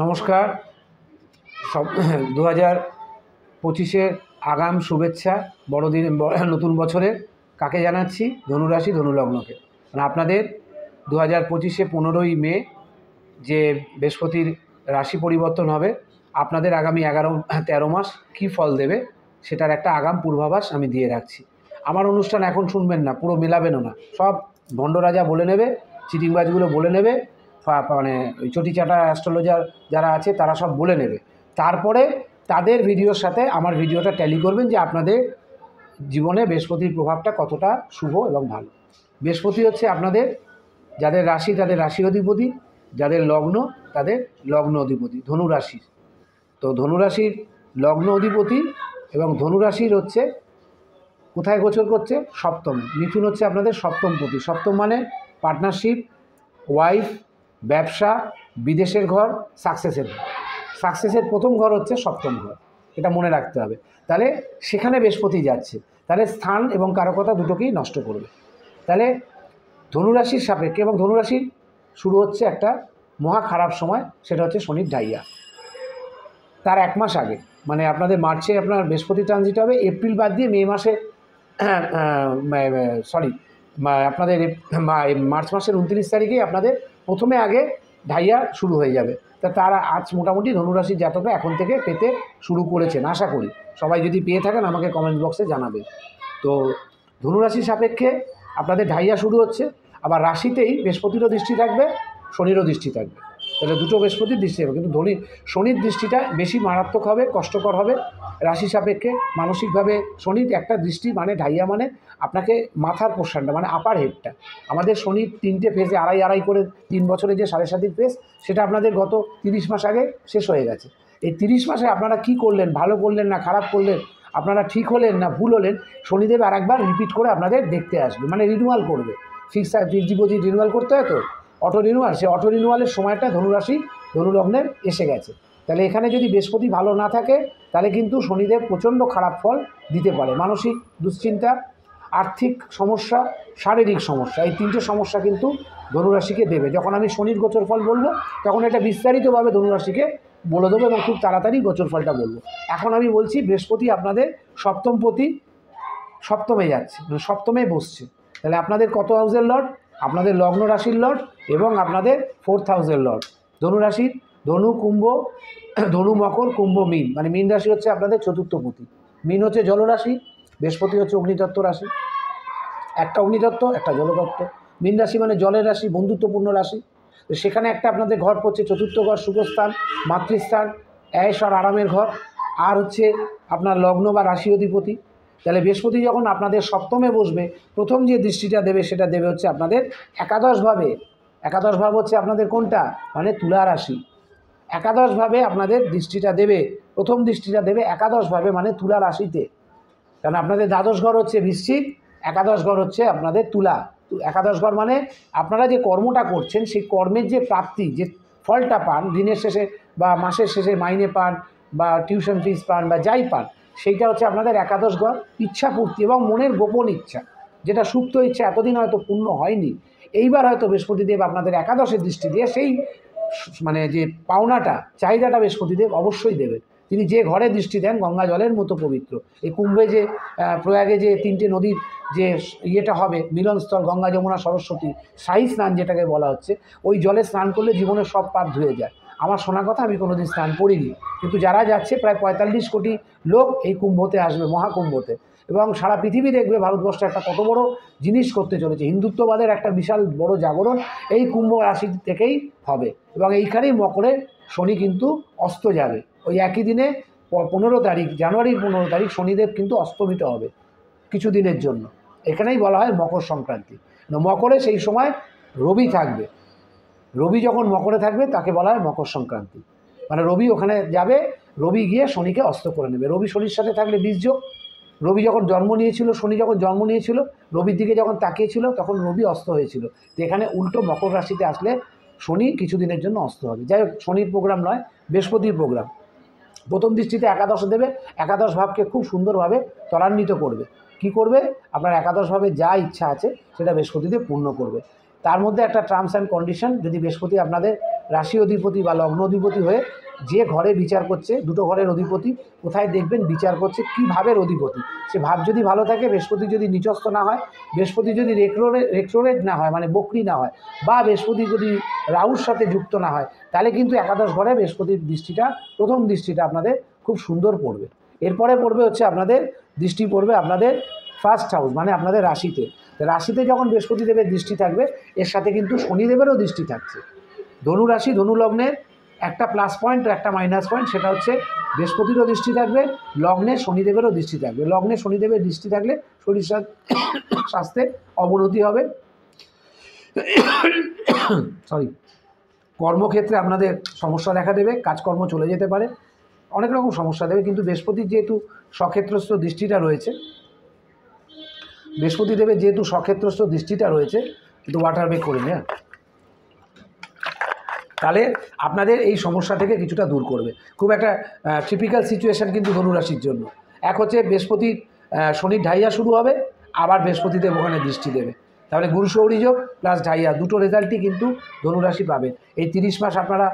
নমস্কার সব 2025-এর আগাম শুভেচ্ছা বড়দিন নতুন বছরের কাকে জানাচ্ছি? ধনুরাশি ধনুলগ্নকে। মানে আপনাদের 2025-এ 15ই মে যে বৃহস্পতির রাশি পরিবর্তন হবে, আপনাদের আগামী 11-13 মাস কী ফল দেবে সেটার একটা আগাম পূর্বাভাস আমি দিয়ে রাখছি। আমার অনুষ্ঠান এখন শুনবেন না, পুরো মেলাবেনও না, সব ভণ্ডরাজা বলে নেবে, চিটিংবাজগুলো বলে নেবে, মানে ওই চটিচাটা অ্যাস্ট্রোলজার যারা আছে তারা সব বলে নেবে। তারপরে তাদের ভিডিওর সাথে আমার ভিডিওটা ট্যালি করবেন যে আপনাদের জীবনে বৃহস্পতির প্রভাবটা কতটা শুভ এবং ভালো। বৃহস্পতি হচ্ছে আপনাদের যাদের রাশি তাদের রাশি অধিপতি, যাদের লগ্ন তাদের লগ্ন অধিপতি, ধনুরাশির। তো ধনুরাশির লগ্ন অধিপতি এবং ধনুরাশির হচ্ছে কোথায় গোচর করছে? সপ্তমে। মিথুন হচ্ছে আপনাদের সপ্তমপতি। সপ্তম মানে পার্টনারশিপ, ওয়াইফ, ব্যবসা, বিদেশের ঘর, সাকসেসের ঘর। সাকসেসের প্রথম ঘর হচ্ছে সপ্তম ঘর, এটা মনে রাখতে হবে। তাহলে সেখানে বৃহস্পতি যাচ্ছে, তাহলে স্থান এবং কারকতা দুটোকেই নষ্ট করবে। তাহলে ধনুরাশির সাপেক্ষে এবং ধনুরাশির শুরু হচ্ছে একটা মহা খারাপ সময়, সেটা হচ্ছে শনির ডাইয়া। তার 1 মাস আগে মানে আপনাদের মার্চে আপনার বৃহস্পতি ট্রানজিট হবে, এপ্রিল বাদ দিয়ে মে মাসে আপনাদের মার্চ মাসের 29 তারিখেই আপনাদের প্রথমে আগে ঢাইয়া শুরু হয়ে যাবে। তারা আজ মোটামুটি ধনুরাশির জাতকরা এখন থেকে পেতে শুরু করেছেন, আশা করি। সবাই যদি পেয়ে থাকেন আমাকে কমেন্ট বক্সে জানাবে। তো ধনুরাশির সাপেক্ষে আপনাদের ঢাইয়া শুরু হচ্ছে, আবার রাশিতেই বৃহস্পতিরও দৃষ্টি থাকবে, শনিরও দৃষ্টি থাকবে। তাহলে দুটো বৃহস্পতির দৃষ্টি হবে, কিন্তু শনির দৃষ্টিটা বেশি মারাত্মক হবে, কষ্টকর হবে রাশি সাপেক্ষে। মানসিকভাবে শনির একটা দৃষ্টি মানে ঢাইয়া মানে আপনাকে মাথার পোর্শনটা মানে আপার হেডটা। আমাদের শনির 3টে ফেজে আড়াই করে 3 বছরে যে 7.5 ফেজ, সেটা আপনাদের গত 30 মাস আগে শেষ হয়ে গেছে। এই 30 মাসে আপনারা কি করলেন, ভালো করলেন না খারাপ করলেন, আপনারা ঠিক হলেন না ভুল হলেন, শনিদেব আরেকবার রিপিট করে আপনাদের দেখতে আসবে, মানে রিনিউয়াল করবে। ফিক্সড ডিপোজিট রিনিউয়াল করতে হয় তো, অটো রিনিউয়াল, সে অটো রিনিউয়ালের সময়টা ধনুরাশি ধনুলগ্নের এসে গেছে। তাহলে এখানে যদি বৃহস্পতি ভালো না থাকে তাহলে কিন্তু শনিদেব প্রচণ্ড খারাপ ফল দিতে পারে। মানসিক দুশ্চিন্তা, আর্থিক সমস্যা, শারীরিক সমস্যা, এই 3টে সমস্যা কিন্তু ধনুরাশিকে দেবে। যখন আমি শনির গোচর ফল বলবো তখন এটা বিস্তারিতভাবে ধনুরাশিকে বলে দেবো এবং খুব তাড়াতাড়ি গোচর ফলটা বলবো। এখন আমি বলছি বৃহস্পতি আপনাদের সপ্তমপতি, সপ্তমে যাচ্ছে, সপ্তমে বসছে। তাহলে আপনাদের কত হাউসের লর্ড? আপনাদের লগ্ন রাশির লর্ড এবং আপনাদের 4th হাউসের লর্ড। ধনুরাশির ধনু, কুম্ভ, ধনু, মকর, কুম্ভ, মীন, মানে মীন রাশি হচ্ছে আপনাদের চতুর্থপতি। মীন হচ্ছে জলরাশি, বৃহস্পতি হচ্ছে অগ্নিতত্ত্ব রাশি, একটা অগ্নিতত্ত্ব একটা জলতত্ত্ব। মীন রাশি মানে জলের রাশি, বন্ধুত্বপূর্ণ রাশি। তো সেখানে একটা আপনাদের ঘর পড়ছে, চতুর্থ ঘর, সুখস্থান, মাতৃস্থান, অ্যাশ আর আরামের ঘর, আর হচ্ছে আপনার লগ্ন বা রাশি অধিপতি। তাহলে বৃহস্পতি যখন আপনাদের সপ্তমে বসবে, প্রথম যে দৃষ্টিটা দেবে সেটা দেবে হচ্ছে আপনাদের একাদশভাবে। একাদশ ভাব হচ্ছে আপনাদের কোনটা? মানে তুলা রাশি। একাদশভাবে আপনাদের দৃষ্টিটা দেবে, প্রথম দৃষ্টিটা দেবে একাদশভাবে মানে তুলা রাশিতে। কারণ আপনাদের দ্বাদশ ঘর হচ্ছে বৃশ্চিক, একাদশ ঘর হচ্ছে আপনাদের তুলা। একাদশ ঘর মানে আপনারা যে কর্মটা করছেন সেই কর্মের যে প্রাপ্তি, যে ফলটা পান দিনের শেষে বা মাসের শেষে, মাইনে পান বা টিউশন ফিস পান বা যাই পান, সেইটা হচ্ছে আপনাদের একাদশ ঘর। ইচ্ছা পূর্তি এবং মনের গোপন ইচ্ছা, যেটা সুপ্ত ইচ্ছা এতদিন হয়তো পূর্ণ হয়নি, এইবার হয়তো বৃহস্পতিদেব আপনাদের একাদশের দৃষ্টি দিয়ে সেই মানে যে পাওনাটা, চাহিদাটা বৃহস্পতিদেব অবশ্যই দেবেন। তিনি যে ঘরে দৃষ্টি দেন গঙ্গা জলের মতো পবিত্র। এই কুম্ভে যে প্রয়াগে যে 3টে নদীর যে ইয়েটা হবে, মিলনস্থল, গঙ্গা, যমুনা, সরস্বতী, শাহী স্নান যেটাকে বলা হচ্ছে, ওই জলে স্নান করলে জীবনের সব পাপ ধুয়ে যায়। আমার শোনা কথা, আমি কোনোদিন স্নান করিনি, কিন্তু যারা যাচ্ছে প্রায় 45 কোটি লোক এই কুম্ভতে আসবে, মহাকুম্ভতে, এবং সারা পৃথিবী দেখবে ভারতবর্ষে একটা কত বড় জিনিস করতে চলেছে। হিন্দুত্ববাদের একটা বিশাল বড় জাগরণ এই কুম্ভ রাশি থেকেই হবে। এবং এইখানেই মকরে শনি কিন্তু অস্ত যাবে। ওই একই দিনে 15 তারিখ, জানুয়ারির 15 তারিখ শনিদেব কিন্তু অস্তমিত হবে কিছু দিনের জন্য। এখানেই বলা হয় মকর সংক্রান্তি। মকরে সেই সময় রবি থাকবে, রবি যখন মকরে থাকবে তাকে বলা হয় মকর সংক্রান্তি। মানে রবি ওখানে যাবে, রবি গিয়ে শনিকে অস্ত করে নেবে। রবি শনির সাথে থাকলে বীজযোগ। রবি যখন জন্ম নিয়েছিল, শনি যখন জন্ম নিয়েছিল, রবির দিকে যখন তাকিয়েছিল তখন রবি অস্ত হয়েছিল। তো এখানে উল্টো মকর রাশিতে আসলে শনি কিছুদিনের জন্য অস্ত হবে। যাই হোক, শনির প্রোগ্রাম নয়, বৃহস্পতির প্রোগ্রাম। প্রথম দৃষ্টিতে একাদশে দেবে, একাদশ ভাবকে খুব সুন্দরভাবে ত্বরান্বিত করবে। কি করবে? আপনার একাদশভাবে যা ইচ্ছা আছে সেটা বৃহস্পতিদেব পূর্ণ করবে। তার মধ্যে একটা টার্মস অ্যান্ড কন্ডিশন, যদি বৃহস্পতি আপনাদের রাশি অধিপতি বা লগ্ন অধিপতি হয়ে যে ঘরে বিচার করছে, দুটো ঘরের অধিপতি কোথায় দেখবেন বিচার করছে, কী ভাবের অধিপতি, সে ভাব যদি ভালো থাকে, বৃহস্পতি যদি নিচস্থ না হয়, বৃহস্পতি যদি রেট্রোরেট না হয় মানে বক্রি না হয়, বা বৃহস্পতি যদি রাহুর সাথে যুক্ত না হয়, তাহলে কিন্তু একাদশ ঘরে বৃহস্পতির দৃষ্টিটা, প্রথম দৃষ্টিটা আপনাদের খুব সুন্দর পড়বে। এরপরে পড়বে হচ্ছে আপনাদের দৃষ্টি পড়বে আপনাদের ফার্স্ট হাউস মানে আপনাদের রাশিতে। রাশিতে যখন বৃহস্পতিদেবের দৃষ্টি থাকবে, এর সাথে কিন্তু শনিদেবেরও দৃষ্টি থাকছে। ধনু রাশি ধনু লগ্নের একটা প্লাস পয়েন্ট একটা মাইনাস পয়েন্ট, সেটা হচ্ছে বৃহস্পতিরও দৃষ্টি থাকবে, লগ্নে শনিদেবেরও দৃষ্টি থাকবে। লগ্নে শনিদেবের দৃষ্টি থাকলে শরীর স্বাস্থ্যের অবনতি হবে, সরি, কর্মক্ষেত্রে আপনাদের সমস্যা দেখা দেবে, কাজকর্ম চলে যেতে পারে, অনেক রকম সমস্যা দেবে। কিন্তু বৃহস্পতির যেহেতু স্বক্ষেত্রস্থ দৃষ্টিটা রয়েছে, বৃহস্পতিদেবের যেহেতু স্বক্ষেত্রস্থ দৃষ্টিটা রয়েছে, কিন্তু ওয়াটার ব্রেক করে নেয়, তাহলে আপনাদের এই সমস্যা থেকে কিছুটা দূর করবে। খুব একটা টিপিক্যাল সিচুয়েশান কিন্তু ধনুরাশির জন্য। এক হচ্ছে বৃহস্পতির শনির ঢাইয়া শুরু হবে, আবার বৃহস্পতিদেব ওখানে দৃষ্টি দেবে, তাহলে গুরু শৌরী যোগ প্লাস ঢাইয়া দুটো রেজাল্টই কিন্তু ধনুরাশি পাবেন। এই 30 মাস আপনারা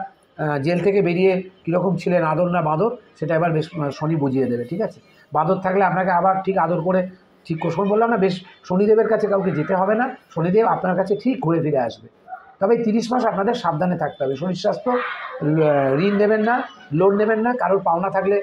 জেল থেকে বেরিয়ে কীরকম ছিলেন, আদর না বাঁদর, সেটা এবার শনি বুঝিয়ে দেবে, ঠিক আছে? বাঁদর থাকলে আপনাকে আবার ঠিক আদর করে ঠিক কোষণ বললাম না, বেশ শনিদেবের কাছে কাউকে যেতে হবে না, শনিদেব আপনার কাছে ঠিক ঘুরে ফিরে আসবে। তবে এই 30 মাস আপনাদের সাবধানে থাকতে হবে। শরীর স্বাস্থ্য, ঋণ নেবেন না, লোন নেবেন না, কারোর পাওনা থাকলে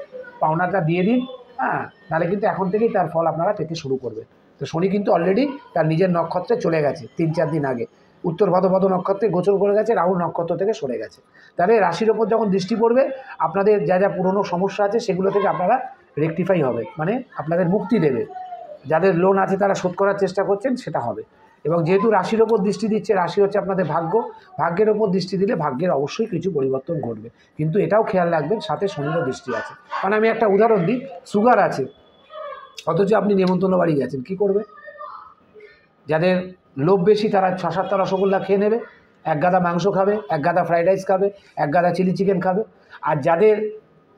পাওনাটা দিয়ে দিন, হ্যাঁ, নাহলে কিন্তু এখন থেকেই তার ফল আপনারা পেতে শুরু করবে। তো শনি কিন্তু অলরেডি তার নিজের নক্ষত্রে চলে গেছে 3-4 দিন আগে, উত্তর ভাদ্রপদ নক্ষত্রে গোচর করে গেছে, রাহু নক্ষত্র থেকে সরে গেছে। তাহলে রাশির ওপর যখন দৃষ্টি পড়বে, আপনাদের যা যা পুরনো সমস্যা আছে সেগুলো থেকে আপনারা রেকটিফাই হবে, মানে আপনাদের মুক্তি দেবে। যাদের লোন আছে তারা শোধ করার চেষ্টা করছেন, সেটা হবে। এবং যেহেতু রাশির ওপর দৃষ্টি দিচ্ছে, রাশি হচ্ছে আপনাদের ভাগ্য, ভাগ্যের ওপর দৃষ্টি দিলে ভাগ্যের অবশ্যই কিছু পরিবর্তন ঘটবে। কিন্তু এটাও খেয়াল রাখবেন সাথে শনিরও দৃষ্টি আছে। মানে আমি একটা উদাহরণ দিই, সুগার আছে অথচ আপনি নেমন্তন্ন বাড়ি গেছেন, কী করবে? যাদের লোভ বেশি তারা 6-7টা রসগোল্লা খেয়ে নেবে, এক গাদা মাংস খাবে, এক গাদা ফ্রাইড রাইস খাবে, এক গাদা চিলি চিকেন খাবে। আর যাদের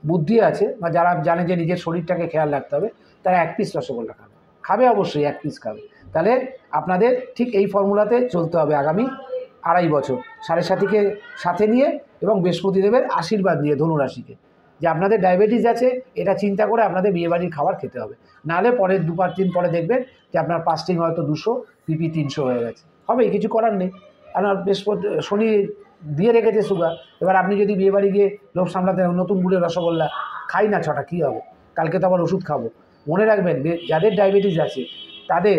বুদ্ধি আছে বা যারা জানে যে নিজের শরীরটাকে খেয়াল রাখতে হবে, তারা 1 পিস রসগোল্লা খাবে, খাবে অবশ্যই 1 পিস খাবে। তাহলে আপনাদের ঠিক এই ফর্মুলাতে চলতে হবে আগামী 2.5 বছর, সাড়ে সাথীকে সাথে নিয়ে এবং বৃহস্পতিদেবের আশীর্বাদ নিয়ে ধনুরাশিকে, যে আপনাদের ডায়াবেটিস আছে এটা চিন্তা করে আপনাদের বিয়েবাড়ির খাবার খেতে হবে। নাহলে পরের 2-5 দিন পরে দেখবেন যে আপনার ফাস্টিং হয়তো 200, পিপি 300 হয়ে গেছে, হবে, কিছু করার নেই। আপনার বৃহস্পতি শনি দিয়ে রেখেছে সুগার। এবার আপনি যদি বিয়েবাড়ি গিয়ে লোভ সামলাতে নতুন গুড়ের রসগোল্লা খাই না 6টা, কী হবে? কালকে তো আবার ওষুধ খাবো। মনে রাখবেন যাদের ডায়াবেটিস আছে তাদের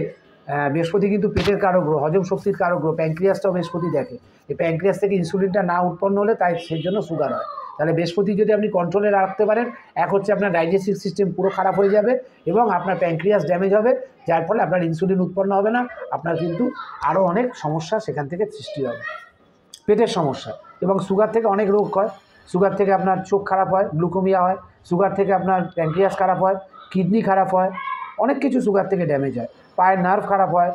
বৃহস্পতি কিন্তু পেটের কারক গ্রহ, হজম শক্তির কারক গ্রহ, প্যানক্রিয়াসটাও বৃহস্পতি দেখে। এই প্যানক্রিয়াস থেকে ইনসুলিনটা না উৎপন্ন হলে তাই সেই জন্য সুগার হয়। তাহলে বৃহস্পতি যদি আপনি কন্ট্রোলে রাখতে পারেন, এক হচ্ছে আপনার ডাইজেস্টিভ সিস্টেম পুরো খারাপ হয়ে যাবে এবং আপনার প্যানক্রিয়াস ড্যামেজ হবে, যার ফলে আপনার ইনসুলিন উৎপন্ন হবে না, আপনার কিন্তু আরও অনেক সমস্যা সেখান থেকে সৃষ্টি হবে, পেটের সমস্যা। এবং সুগার থেকে অনেক রোগ হয়, সুগার থেকে আপনার চোখ খারাপ হয়, গ্লুকোমিয়া হয়, সুগার থেকে আপনার প্যানক্রিয়াস খারাপ হয়, কিডনি খারাপ হয়, অনেক কিছু সুগার থেকে ড্যামেজ হয়, পায়ের নার্ভ খারাপ হয়,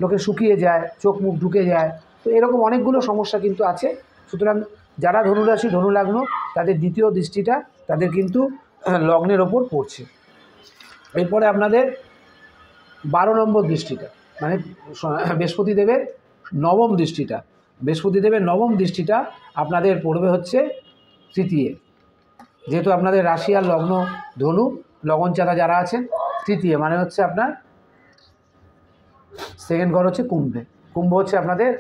লোকে শুকিয়ে যায়, চোখ মুখ ঢুকে যায়। তো এরকম অনেকগুলো সমস্যা কিন্তু আছে। সুতরাং যারা ধনুরাশি ধনুলগ্ন, তাদের দ্বিতীয় দৃষ্টিটা তাদের কিন্তু লগ্নের ওপর পড়ছে। এরপরে আপনাদের 12 নম্বর দৃষ্টিটা মানে বৃহস্পতিদেবের নবম দৃষ্টিটা, বৃহস্পতিদেবের নবম দৃষ্টিটা আপনাদের পড়বে হচ্ছে তৃতীয়। যেহেতু আপনাদের রাশি আর লগ্ন ধনু, লগনচাঁদা যারা আছেন, তৃতীয় মানে হচ্ছে আপনার সেকেন্ড ঘর হচ্ছে কুম্ভে, কুম্ভ হচ্ছে আপনাদের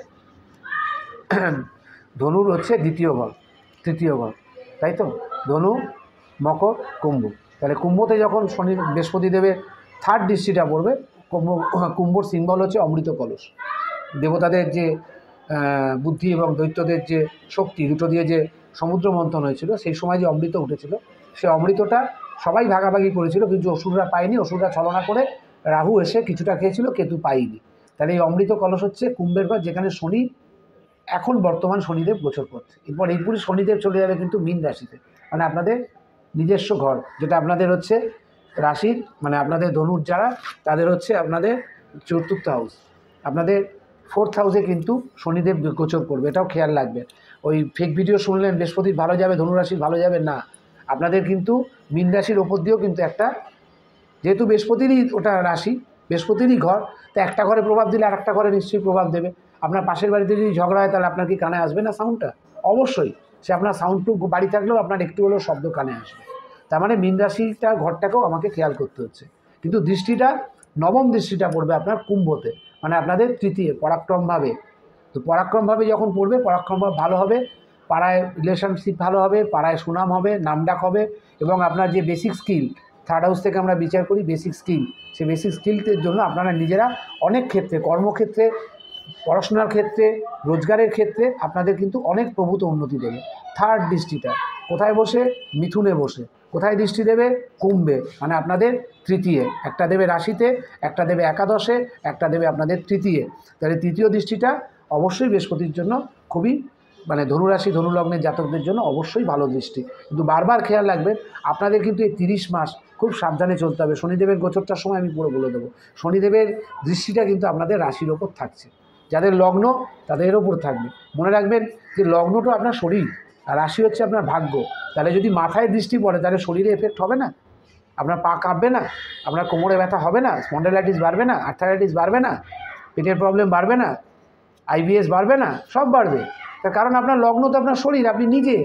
ধনুর হচ্ছে দ্বিতীয় ঘর, তৃতীয় ঘর, তাই তো? ধনু, মকর, কুম্ভ। তাহলে কুম্ভতে যখন শনি বৃহস্পতিদেবের থার্ড দৃষ্টিটা পড়বে, কুম্ভর সিম্বল হচ্ছে অমৃত কলস। দেবতাদের যে বুদ্ধি এবং দৈত্যদের যে শক্তি, দুটো দিয়ে যে সমুদ্র মন্থন হয়েছিল, সেই সময় যে অমৃত উঠেছিল, সেই অমৃতটা সবাই ভাগাভাগি করেছিল, কিন্তু অসুররা পায়নি। অসুররা ছলনা করে রাহু এসে কিছুটা খেয়েছিল, কেতু পায়নি। তাহলে এই অমৃত কলস হচ্ছে কুম্ভের ঘর, যেখানে শনি এখন বর্তমান শনিদেব গোচর করছে। এরপর এইপুরি শনিদেব চলে যাবে কিন্তু মীন রাশিতে, মানে আপনাদের নিজস্ব ঘর, যেটা আপনাদের হচ্ছে রাশির মানে আপনাদের ধনুর যারা, তাদের হচ্ছে আপনাদের চতুর্থ হাউস, আপনাদের 4th হাউসে কিন্তু শনিদেব গোচর করবে, এটাও খেয়াল রাখবেন। ওই ফেক ভিডিও শুনলেন বৃহস্পতির ভালো যাবে, ধনুরাশির ভালো যাবে না, আপনাদের কিন্তু মীন রাশির ওপর দিয়েও কিন্তু একটা, যেহেতু বৃহস্পতিরই ওটা রাশি, বৃহস্পতিরই ঘর, তো একটা ঘরে প্রভাব দিলে আর একটা ঘরে নিশ্চয়ই প্রভাব দেবে। আপনার পাশের বাড়িতে যদি ঝগড়া হয়, তাহলে আপনার কি কানে আসবে না সাউন্ডটা? অবশ্যই সে আপনার সাউন্ড প্রুফ বাড়ি থাকলেও আপনার একটু হলেও শব্দ কানে আসবে। তার মানে মীন রাশিটা ঘরটাকেও আমাকে খেয়াল করতে হচ্ছে। কিন্তু দৃষ্টিটা নবম দৃষ্টিটা পড়বে আপনার কুম্ভতে, মানে আপনাদের তৃতীয় পরাক্রমভাবে। তো পরাক্রমভাবে যখন পড়বে, পরাক্রমভাবে ভালো হবে, পাড়ায় রিলেশনশিপ ভালো হবে, পাড়ায় সুনাম হবে, নামডাক হবে, এবং আপনার যে বেসিক স্কিল, থার্ড হাউস থেকে আমরা বিচার করি বেসিক স্কিল, সেই বেসিক স্কিলের জন্য আপনারা নিজেরা অনেক ক্ষেত্রে, কর্মক্ষেত্রে, পড়াশোনার ক্ষেত্রে, রোজগারের ক্ষেত্রে আপনাদের কিন্তু অনেক প্রভূত উন্নতি দেবে। থার্ড দৃষ্টিটা কোথায় বসে? মিথুনে বসে। কোথায় দৃষ্টি দেবে? কুম্ভে, মানে আপনাদের তৃতীয়। একটা দেবে রাশিতে, একটা দেবে একাদশে, একটা দেবে আপনাদের তৃতীয়। তাহলে তৃতীয় দৃষ্টিটা অবশ্যই বৃহস্পতির জন্য খুবই, মানে ধনুরাশি ধনুলগ্নের জাতকদের জন্য অবশ্যই ভালো দৃষ্টি। কিন্তু বারবার খেয়াল রাখবেন আপনাদের কিন্তু এই 30 মাস খুব সাবধানে চলতে হবে। শনিদেবের গোচরটার সময় আমি পুরো বলে দেবো। শনিদেবের দৃষ্টিটা কিন্তু আপনাদের রাশির ওপর থাকছে, যাদের লগ্ন তাদের ওপর থাকবে। মনে রাখবেন যে লগ্নটা আপনার শরীর আর রাশি হচ্ছে আপনার ভাগ্য। তাহলে যদি মাথায় দৃষ্টি পড়ে তাহলে শরীরে এফেক্ট হবে না? আপনার পা কাঁপবে না? আপনার কোমরে ব্যথা হবে না? স্পন্ডাইলাইটিস বাড়বে না? আর্থারাইটিস বাড়বে না? পেটের প্রবলেম বাড়বে না? আইবিএস বাড়বে না? সব বাড়বে। তার কারণ আপনার লগ্ন তো আপনার শরীর। আপনি নিজে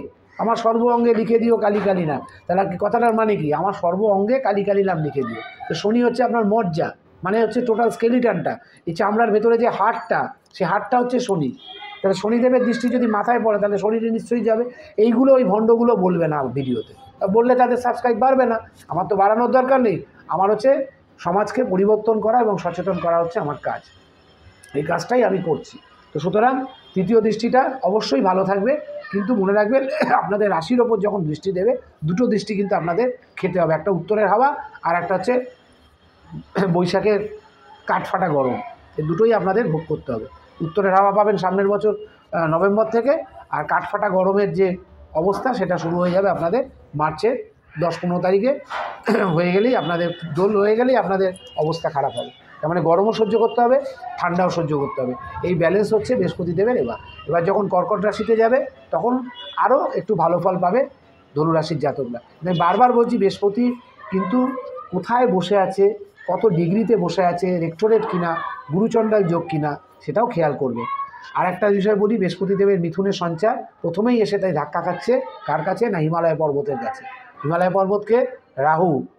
আমার সর্ব অঙ্গে লিখে দিও কালী কালী নাম, তাহলে কথাটার মানে কি? আমার সর্ব অঙ্গে কালী কালী নাম লিখে দিও। তো শনি হচ্ছে আপনার মজ্জা, মানে হচ্ছে টোটাল স্কেলিটানটা, এই চামড়ার ভেতরে যে হাড়টা, সেই হাড়টা হচ্ছে শনি। তাহলে শনিদেবের দৃষ্টি যদি মাথায় পড়ে তাহলে শরীরে নিশ্চয়ই যাবে। এইগুলো ওই ভণ্ডগুলো বলবে না ভিডিওতে, বললে তাদের সাবস্ক্রাইব বাড়বে না। আমার তো বাড়ানোর দরকার নেই, আমার হচ্ছে সমাজকে পরিবর্তন করা এবং সচেতন করা হচ্ছে আমার কাজ। এই কাজটাই আমি করছি। তো সুতরাং তৃতীয় দৃষ্টিটা অবশ্যই ভালো থাকবে, কিন্তু মনে রাখবেন আপনাদের রাশির ওপর যখন দৃষ্টি দেবে, দুটো দৃষ্টি কিন্তু আপনাদের খেতে হবে। একটা উত্তরের হাওয়া, আর একটা হচ্ছে বৈশাখের কাঠফাটা গরম। এই দুটোই আপনাদের ভোগ করতে হবে। উত্তরের হাওয়া পাবেন সামনের বছর নভেম্বর থেকে, আর কাঠফাটা গরমের যে অবস্থা সেটা শুরু হয়ে যাবে আপনাদের মার্চের 10-15 তারিখে হয়ে গেলেই আপনাদের দোল হয়ে গেলেই আপনাদের অবস্থা খারাপ হবে। তার মানে গরমও সহ্য করতে হবে, ঠান্ডাও সহ্য করতে হবে। এই ব্যালেন্স হচ্ছে বৃহস্পতিদেবের। এবার যখন কর্কট রাশিতে যাবে তখন আরও একটু ভালো ফল পাবে ধনুরাশির জাতকরা। আমি বারবার বলছি বৃহস্পতি কিন্তু কোথায় বসে আছে, কত ডিগ্রিতে বসে আছে, রেক্টোরেট কিনা, গুরুচণ্ডাল যোগ কিনা, সেটাও খেয়াল করবে। আর একটা বিষয় বলি, বৃহস্পতিদেবের মিথুনের সঞ্চার প্রথমেই এসে তাই ধাক্কা খাচ্ছে কার কাছে? না, হিমালয় পর্বতের কাছে। হিমালয় পর্বতকে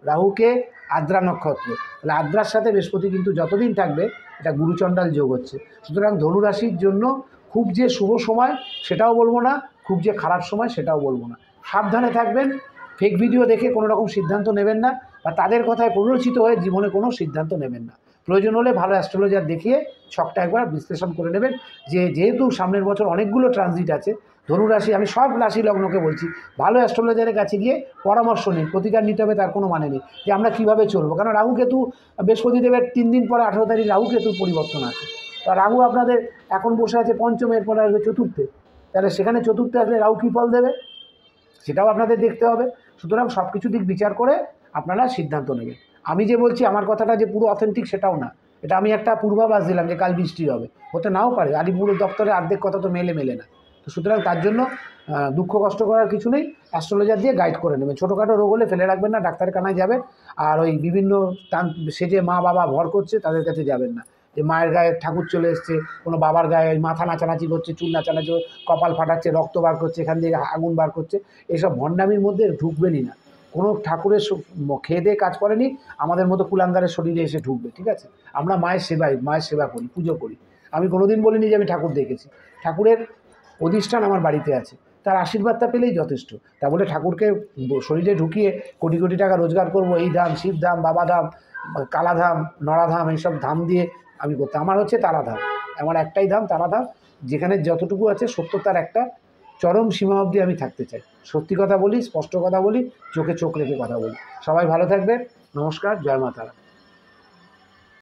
রাহুকে আদ্রা নক্ষত্র, তাহলে আদ্রার সাথে বৃহস্পতি কিন্তু যতদিন থাকবে এটা গুরুচণ্ডাল যোগ হচ্ছে। সুতরাং ধনুরাশির জন্য খুব যে শুভ সময় সেটাও বলবো না, খুব যে খারাপ সময় সেটাও বলবো না। সাবধানে থাকবেন, ফেক ভিডিও দেখে কোনো রকম সিদ্ধান্ত নেবেন না, বা তাদের কথায় প্ররোচিত হয়ে জীবনে কোনো সিদ্ধান্ত নেবেন না। প্রয়োজন হলে ভালো অ্যাস্ট্রোলজার দেখিয়ে ছকটা একবার বিশ্লেষণ করে নেবেন, যেহেতু সামনের বছর অনেকগুলো ট্রানজিট আছে। ধনুরাশি, আমি সব রাশি লগ্নকে বলছি, ভালো অ্যাস্ট্রোলজারের কাছে গিয়ে পরামর্শ নিন। প্রতিকার নিতে হবে তার কোনো মানে নেই, যে আমরা কীভাবে চলবো। কারণ রাহু কেতু, বৃহস্পতিদেবের 3 দিন পরে 18 তারিখ রাহু কেতুর পরিবর্তন আছে। তা রাহু আপনাদের এখন বসে আছে পঞ্চমে, এরপরে আসবে চতুর্থে। তাহলে সেখানে চতুর্থে আসলে রাহু কী ফল দেবে সেটাও আপনাদের দেখতে হবে। সুতরাং সব কিছু দিক বিচার করে আপনারা সিদ্ধান্ত নেবেন। আমি যে বলছি আমার কথাটা যে পুরো অথেন্টিক সেটাও না, এটা আমি একটা পূর্বাভাস দিলাম যে কাল বৃষ্টি হবে, হতে নাও পারে। আলিপুর দপ্তরে অর্ধেক কথা তো মেলে না। তো সুতরাং তার জন্য দুঃখ কষ্ট করার কিছু নেই, অ্যাস্ট্রোলজার দিয়ে গাইড করে নেবেন। ছোটোখাটো রোগ হলে ফেলে রাখবেন না, ডাক্তারের কানায় যাবেন। আর ওই বিভিন্ন সেজে মা বাবা ভর করছে তাদের কাছে যাবেন না, যে মায়ের গায়ে ঠাকুর চলে এসছে, কোনো বাবার গায়ে ওই মাথা নাচানাচি করছে, চুল নাচানাচি, কপাল ফাটাচ্ছে, রক্ত বার করছে, এখান থেকে আগুন বার করছে, এসব ভণ্ডামির মধ্যে ঢুকবেনই না। কোনো ঠাকুরের খেয়ে দিয়ে কাজ করেনি আমাদের মতো কুলাঙ্গারের শরীরে এসে ঢুকবে, ঠিক আছে? আমরা মায়ের সেবা করি, পুজো করি। আমি কোনোদিন বলিনি যে আমি ঠাকুর দেখেছি। ঠাকুরের অধিষ্ঠান আমার বাড়িতে আছে, তার আশীর্বাদটা পেলেই যথেষ্ট। তা বলে ঠাকুরকে শরীরে ঢুকিয়ে কোটি কোটি টাকা রোজগার করবো, এই ধাম, শিব ধাম, বাবা ধাম, কালাধাম, নরাধাম, এইসব ধাম দিয়ে আমি করতে, আমার হচ্ছে তারাধাম। আমার একটাই ধাম তারাধাম, যেখানে যতটুকু আছে সত্যতার একটা চরম সীমা অবধি আমি থাকতে চাই। সত্যি কথা বলি, স্পষ্ট কথা বলি, চোখে চোখ রেখে কথা বলি। সবাই ভালো থাকবেন। নমস্কার, জয় মা তারা।